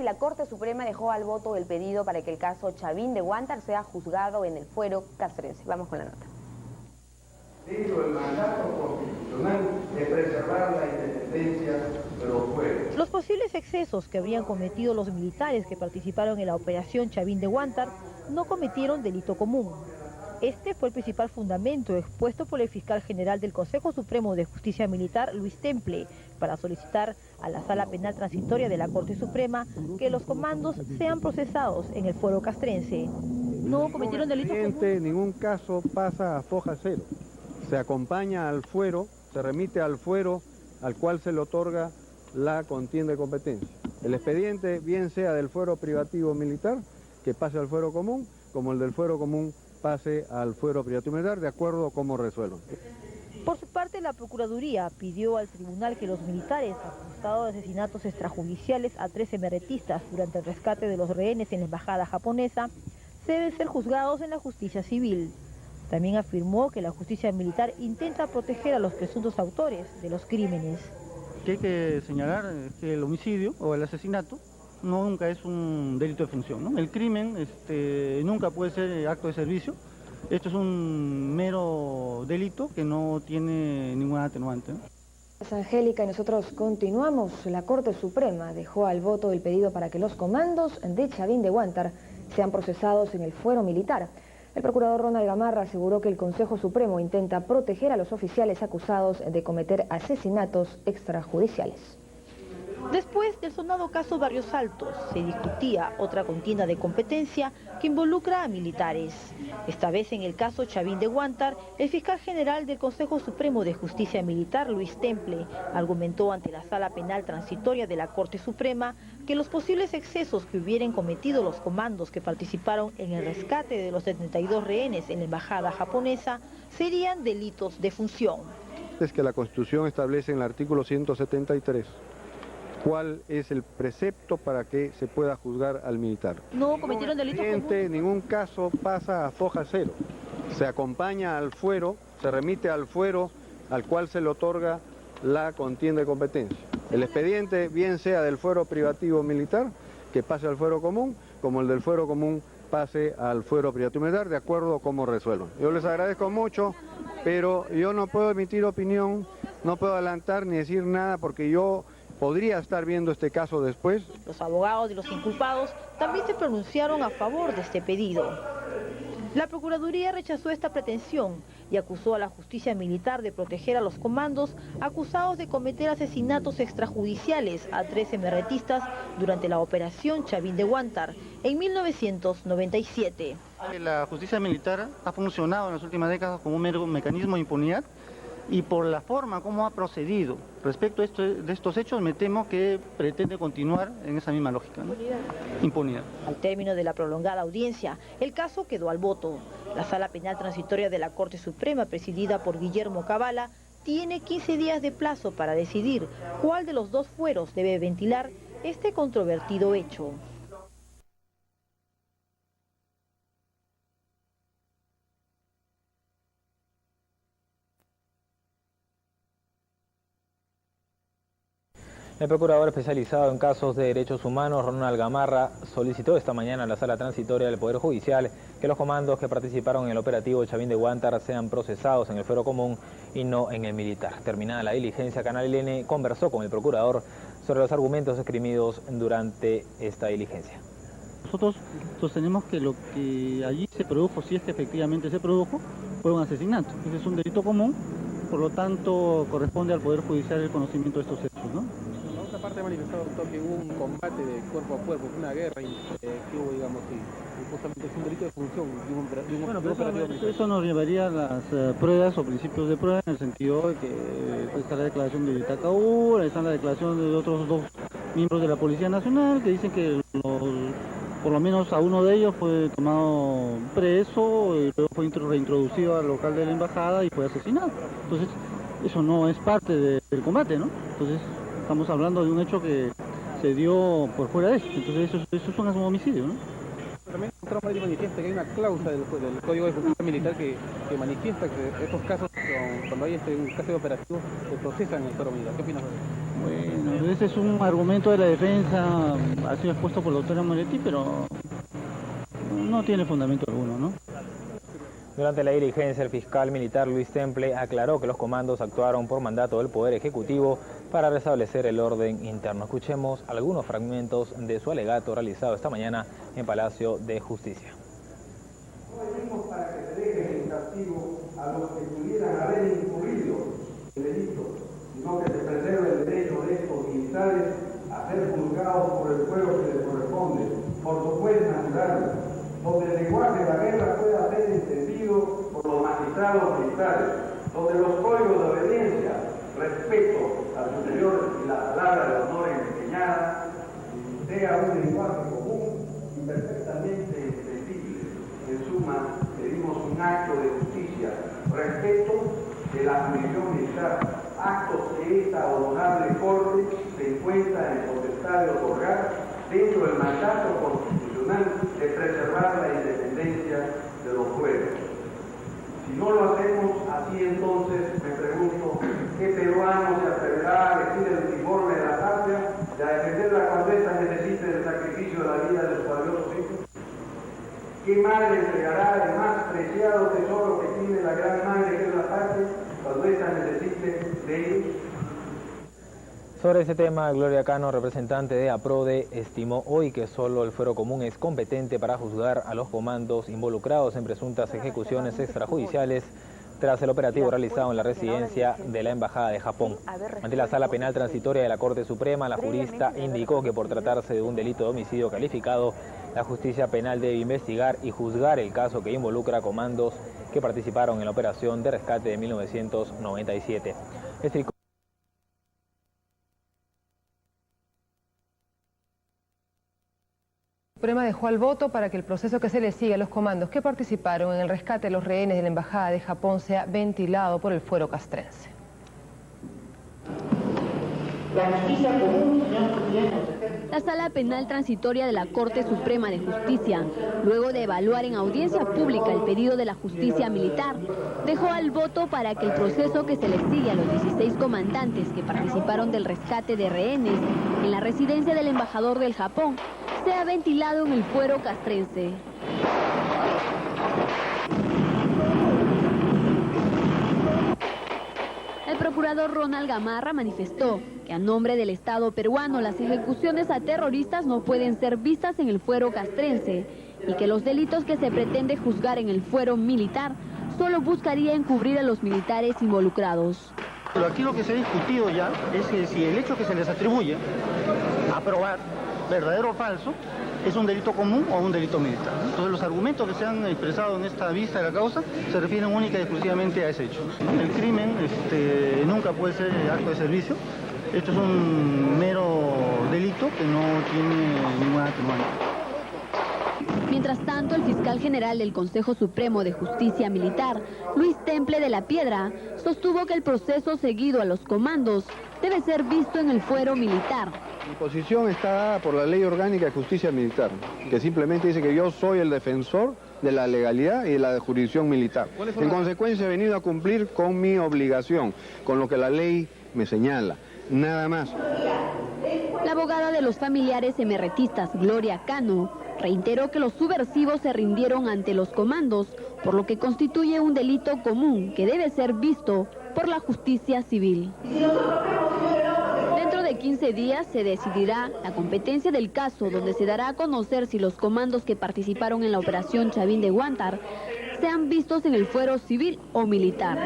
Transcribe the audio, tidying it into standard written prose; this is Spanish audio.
Y la Corte Suprema dejó al voto el pedido para que el caso Chavín de Huántar sea juzgado en el fuero castrense. Vamos con la nota. De hecho, el mandato constitucional es preservar la independencia de los fueros. Los posibles excesos que habrían cometido los militares que participaron en la operación Chavín de Huántar no cometieron delito común. Este fue el principal fundamento expuesto por el fiscal general del Consejo Supremo de Justicia Militar, Luis Temple, para solicitar a la Sala Penal Transitoria de la Corte Suprema que los comandos sean procesados en el fuero castrense. No cometieron delito común. En ningún caso pasa a foja cero. Se acompaña al fuero, se remite al fuero al cual se le otorga la contienda de competencia. El expediente, bien sea del fuero privativo militar, que pase al fuero común, como el del fuero común pase al fuero privativo militar, de acuerdo a cómo resuelvan. Por su parte, la Procuraduría pidió al tribunal que los militares acusados de asesinatos extrajudiciales a 13 emergentistas durante el rescate de los rehenes en la embajada japonesa deben ser juzgados en la justicia civil. También afirmó que la justicia militar intenta proteger a los presuntos autores de los crímenes. Que hay que señalar que el homicidio o el asesinato nunca es un delito de función, ¿no? El crimen nunca puede ser acto de servicio. Esto es un mero delito que no tiene ninguna atenuante, ¿no? Angélica, y nosotros continuamos. La Corte Suprema dejó al voto el pedido para que los comandos de Chavín de Huántar sean procesados en el fuero militar. El procurador Ronald Gamarra aseguró que el Consejo Supremo intenta proteger a los oficiales acusados de cometer asesinatos extrajudiciales. Después del sonado caso Barrios Altos, se discutía otra contienda de competencia que involucra a militares. Esta vez en el caso Chavín de Huántar, el fiscal general del Consejo Supremo de Justicia Militar, Luis Temple, argumentó ante la Sala Penal Transitoria de la Corte Suprema que los posibles excesos que hubieran cometido los comandos que participaron en el rescate de los 72 rehenes en la embajada japonesa serían delitos de función. Es que la Constitución establece en el artículo 173 cuál es el precepto para que se pueda juzgar al militar. No cometieron delitos comunes. En ningún caso pasa a foja cero. Se acompaña al fuero, se remite al fuero al cual se le otorga la contienda de competencia. El expediente, bien sea del fuero privativo militar, que pase al fuero común, como el del fuero común pase al fuero privativo militar, de acuerdo a cómo resuelvan. Yo les agradezco mucho, pero yo no puedo emitir opinión, no puedo adelantar ni decir nada porque yo podría estar viendo este caso después. Los abogados de los inculpados también se pronunciaron a favor de este pedido. La Procuraduría rechazó esta pretensión y acusó a la justicia militar de proteger a los comandos acusados de cometer asesinatos extrajudiciales a 13 emergentistas durante la operación Chavín de Huántar en 1997. La justicia militar ha funcionado en las últimas décadas como un mero mecanismo de impunidad y por la forma como ha procedido respecto a de estos hechos me temo que pretende continuar en esa misma lógica, ¿no? Impunidad. Al término de la prolongada audiencia, el caso quedó al voto. La Sala Penal Transitoria de la Corte Suprema, presidida por Guillermo Cabala, tiene 15 días de plazo para decidir cuál de los dos fueros debe ventilar este controvertido hecho. El procurador especializado en casos de derechos humanos, Ronald Gamarra, solicitó esta mañana a la Sala Transitoria del Poder Judicial que los comandos que participaron en el operativo Chavín de Huántar sean procesados en el fuero común y no en el militar. Terminada la diligencia, Canal N conversó con el procurador sobre los argumentos esgrimidos durante esta diligencia. Nosotros sostenemos que lo que allí se produjo, si es que efectivamente se produjo, fue un asesinato. Ese es un delito común, por lo tanto corresponde al Poder Judicial el conocimiento de estos hechos, ¿no? La otra parte ha manifestado que hubo un combate de cuerpo a cuerpo, una guerra que hubo, digamos, y justamente es un delito de función de un operativo. Eso nos llevaría a las pruebas o principios de prueba en el sentido de que está la declaración de Itacaú, está la declaración de otros dos miembros de la Policía Nacional que dicen que por lo menos a uno de ellos fue tomado preso y luego fue reintroducido al local de la embajada y fue asesinado. Entonces, eso no es parte del combate, ¿no? Entonces, estamos hablando de un hecho que se dio por fuera de eso. Entonces, eso es un homicidio, ¿no? También encontramos manifiesta que hay una cláusula del Código de Justicia Militar que manifiesta que estos casos, cuando hay un caso de operativo, se procesan en el fuero militar. ¿Qué opinas de eso? Bueno, ese es un argumento de la defensa, ha sido expuesto por la doctora Moretti, pero no tiene fundamento alguno, ¿no? Durante la diligencia, el fiscal militar Luis Temple aclaró que los comandos actuaron por mandato del Poder Ejecutivo para restablecer el orden interno. Escuchemos algunos fragmentos de su alegato realizado esta mañana en Palacio de Justicia. No venimos para que se dejen en castigo a los que pudieran haber incurrido en delitos, sino que se preserve el derecho de estos militares a ser juzgados por el pueblo que les corresponde, por su juez natural, donde el lenguaje de la guerra pueda ser entendido por los magistrados militares, donde los códigos de obediencia, respeto al superior y la palabra de honor empeñada, sea un lenguaje común y perfectamente entendible. En suma, pedimos un acto de justicia, respeto de la jurisdicción militar, actos que esta honorable Corte se encuentra en potestad de otorgar dentro del mandato constitucional de preservar la independencia de los pueblos. Si no lo hacemos así, entonces me pregunto, ¿qué peruano se atreverá a vestir el uniforme de la patria y a defenderla cuando ésta necesite del sacrificio de la vida de sus valiosos hijos? ¿Qué madre entregará el más preciado tesoro que tiene la gran madre que es la patria cuando ésta necesite de ellos? Sobre ese tema, Gloria Cano, representante de APRODE, estimó hoy que solo el fuero común es competente para juzgar a los comandos involucrados en presuntas ejecuciones extrajudiciales tras el operativo realizado en la residencia de la Embajada de Japón. Ante la Sala Penal Transitoria de la Corte Suprema, la jurista indicó que por tratarse de un delito de homicidio calificado, la justicia penal debe investigar y juzgar el caso que involucra a comandos que participaron en la operación de rescate de 1997. Suprema dejó al voto para que el proceso que se le sigue a los comandos que participaron en el rescate de los rehenes de la Embajada de Japón sea ventilado por el fuero castrense. La Sala Penal Transitoria de la Corte Suprema de Justicia, luego de evaluar en audiencia pública el pedido de la justicia militar, dejó al voto para que el proceso que se le sigue a los 16 comandantes que participaron del rescate de rehenes en la residencia del embajador del Japón sea ventilado en el fuero castrense. El procurador Ronald Gamarra manifestó que a nombre del Estado peruano las ejecuciones a terroristas no pueden ser vistas en el fuero castrense y que los delitos que se pretende juzgar en el fuero militar solo buscaría encubrir a los militares involucrados. Pero aquí lo que se ha discutido ya es que si el hecho que se les atribuye a probar verdadero o falso es un delito común o un delito militar. Entonces los argumentos que se han expresado en esta vista de la causa se refieren única y exclusivamente a ese hecho. El crimen nunca puede ser acto de servicio. Esto es un mero delito que no tiene ninguna atenuante. Mientras tanto, el fiscal general del Consejo Supremo de Justicia Militar, Luis Temple de la Piedra, sostuvo que el proceso seguido a los comandos debe ser visto en el fuero militar. Mi posición está dada por la Ley Orgánica de Justicia Militar, que simplemente dice que yo soy el defensor de la legalidad y de la jurisdicción militar. En consecuencia, he venido a cumplir con mi obligación, con lo que la ley me señala, nada más. La abogada de los familiares emerretistas, Gloria Cano, reiteró que los subversivos se rindieron ante los comandos, por lo que constituye un delito común que debe ser visto por la justicia civil. Dentro de 15 días se decidirá la competencia del caso, donde se dará a conocer si los comandos que participaron en la operación Chavín de Huántar sean vistos en el fuero civil o militar.